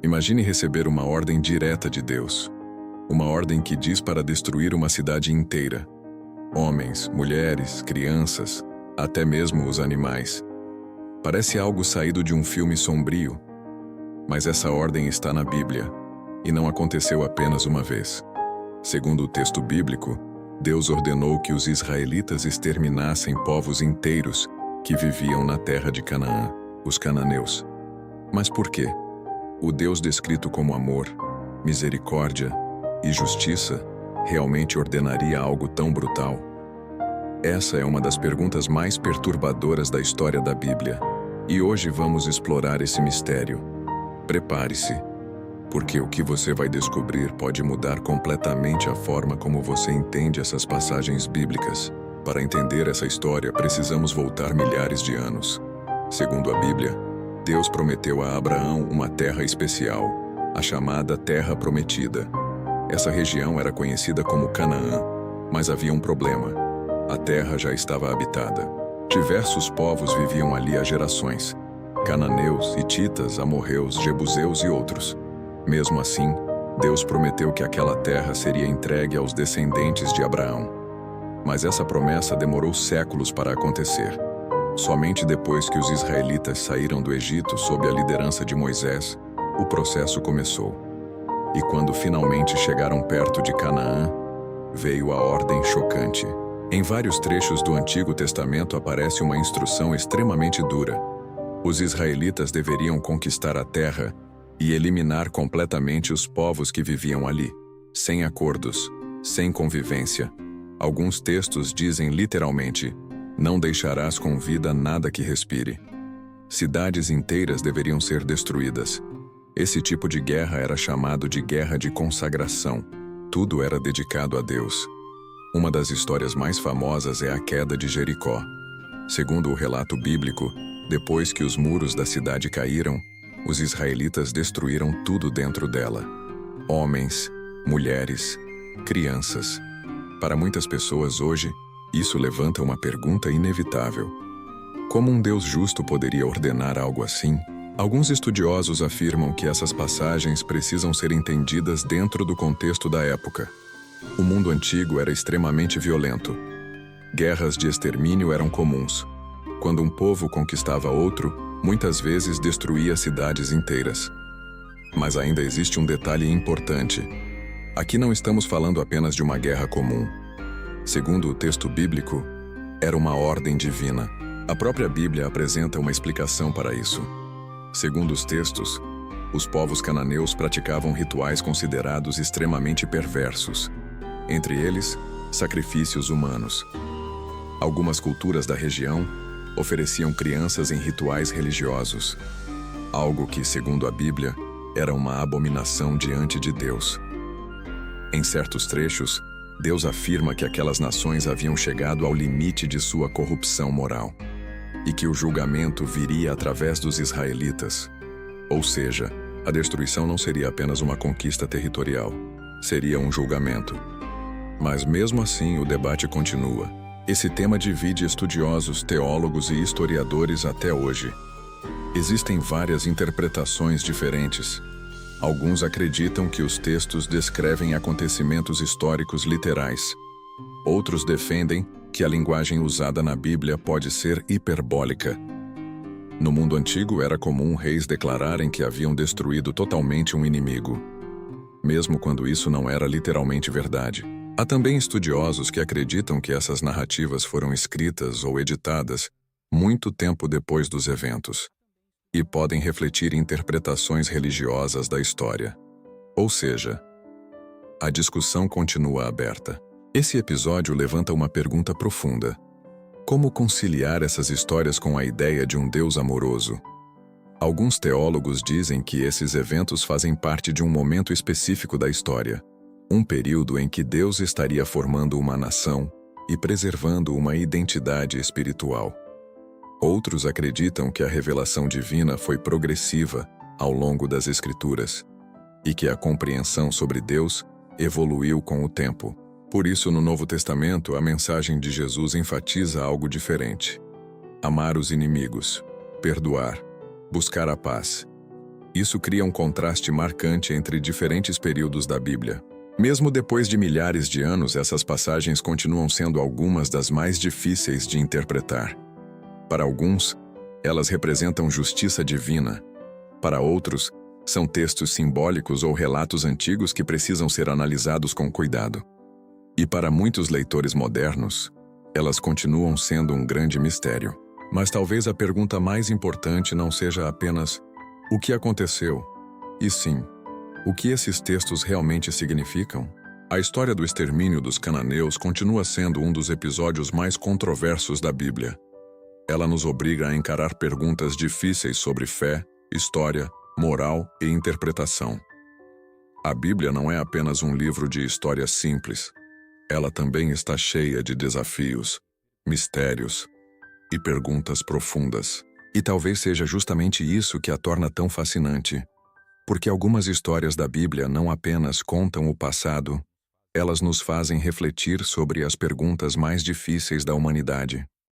Imagine receber uma ordem direta de Deus. Uma ordem que diz para destruir uma cidade inteira. Homens, mulheres, crianças, até mesmo os animais. Parece algo saído de um filme sombrio. Mas essa ordem está na Bíblia, e não aconteceu apenas uma vez. Segundo o texto bíblico, Deus ordenou que os israelitas exterminassem povos inteiros que viviam na terra de Canaã, os cananeus. Mas por quê? O Deus descrito como amor, misericórdia e justiça realmente ordenaria algo tão brutal? Essa é uma das perguntas mais perturbadoras da história da Bíblia, e hoje vamos explorar esse mistério. Prepare-se, porque o que você vai descobrir pode mudar completamente a forma como você entende essas passagens bíblicas. Para entender essa história, precisamos voltar milhares de anos. Segundo a Bíblia, Deus prometeu a Abraão uma terra especial, a chamada Terra Prometida. Essa região era conhecida como Canaã, mas havia um problema. A terra já estava habitada. Diversos povos viviam ali há gerações: cananeus, hititas, amorreus, jebuseus e outros. Mesmo assim, Deus prometeu que aquela terra seria entregue aos descendentes de Abraão. Mas essa promessa demorou séculos para acontecer. Somente depois que os israelitas saíram do Egito sob a liderança de Moisés, o processo começou. E quando finalmente chegaram perto de Canaã, veio a ordem chocante. Em vários trechos do Antigo Testamento aparece uma instrução extremamente dura. Os israelitas deveriam conquistar a terra e eliminar completamente os povos que viviam ali, sem acordos, sem convivência. Alguns textos dizem literalmente: não deixarás com vida nada que respire. Cidades inteiras deveriam ser destruídas. Esse tipo de guerra era chamado de guerra de consagração. Tudo era dedicado a Deus. Uma das histórias mais famosas é a queda de Jericó. Segundo o relato bíblico, depois que os muros da cidade caíram, os israelitas destruíram tudo dentro dela: homens, mulheres, crianças. Para muitas pessoas hoje, isso levanta uma pergunta inevitável: como um Deus justo poderia ordenar algo assim? Alguns estudiosos afirmam que essas passagens precisam ser entendidas dentro do contexto da época. O mundo antigo era extremamente violento. Guerras de extermínio eram comuns. Quando um povo conquistava outro, muitas vezes destruía cidades inteiras. Mas ainda existe um detalhe importante. Aqui não estamos falando apenas de uma guerra comum. Segundo o texto bíblico, era uma ordem divina. A própria Bíblia apresenta uma explicação para isso. Segundo os textos, os povos cananeus praticavam rituais considerados extremamente perversos. Entre eles, sacrifícios humanos. Algumas culturas da região ofereciam crianças em rituais religiosos, algo que, segundo a Bíblia, era uma abominação diante de Deus. Em certos trechos, Deus afirma que aquelas nações haviam chegado ao limite de sua corrupção moral e que o julgamento viria através dos israelitas. Ou seja, a destruição não seria apenas uma conquista territorial, seria um julgamento. Mas mesmo assim, o debate continua. Esse tema divide estudiosos, teólogos e historiadores até hoje. Existem várias interpretações diferentes. Alguns acreditam que os textos descrevem acontecimentos históricos literais. Outros defendem que a linguagem usada na Bíblia pode ser hiperbólica. No mundo antigo era comum reis declararem que haviam destruído totalmente um inimigo, mesmo quando isso não era literalmente verdade. Há também estudiosos que acreditam que essas narrativas foram escritas ou editadas muito tempo depois dos eventos e podem refletir interpretações religiosas da história. Ou seja, a discussão continua aberta. Esse episódio levanta uma pergunta profunda: como conciliar essas histórias com a ideia de um Deus amoroso? Alguns teólogos dizem que esses eventos fazem parte de um momento específico da história, um período em que Deus estaria formando uma nação e preservando uma identidade espiritual. Outros acreditam que a revelação divina foi progressiva ao longo das Escrituras e que a compreensão sobre Deus evoluiu com o tempo. Por isso, no Novo Testamento, a mensagem de Jesus enfatiza algo diferente: amar os inimigos, perdoar, buscar a paz. Isso cria um contraste marcante entre diferentes períodos da Bíblia. Mesmo depois de milhares de anos, essas passagens continuam sendo algumas das mais difíceis de interpretar. Para alguns, elas representam justiça divina. Para outros, são textos simbólicos ou relatos antigos que precisam ser analisados com cuidado. E para muitos leitores modernos, elas continuam sendo um grande mistério. Mas talvez a pergunta mais importante não seja apenas o que aconteceu, e sim, o que esses textos realmente significam? A história do extermínio dos cananeus continua sendo um dos episódios mais controversos da Bíblia. Ela nos obriga a encarar perguntas difíceis sobre fé, história, moral e interpretação. A Bíblia não é apenas um livro de histórias simples. Ela também está cheia de desafios, mistérios e perguntas profundas. E talvez seja justamente isso que a torna tão fascinante. Porque algumas histórias da Bíblia não apenas contam o passado, elas nos fazem refletir sobre as perguntas mais difíceis da humanidade.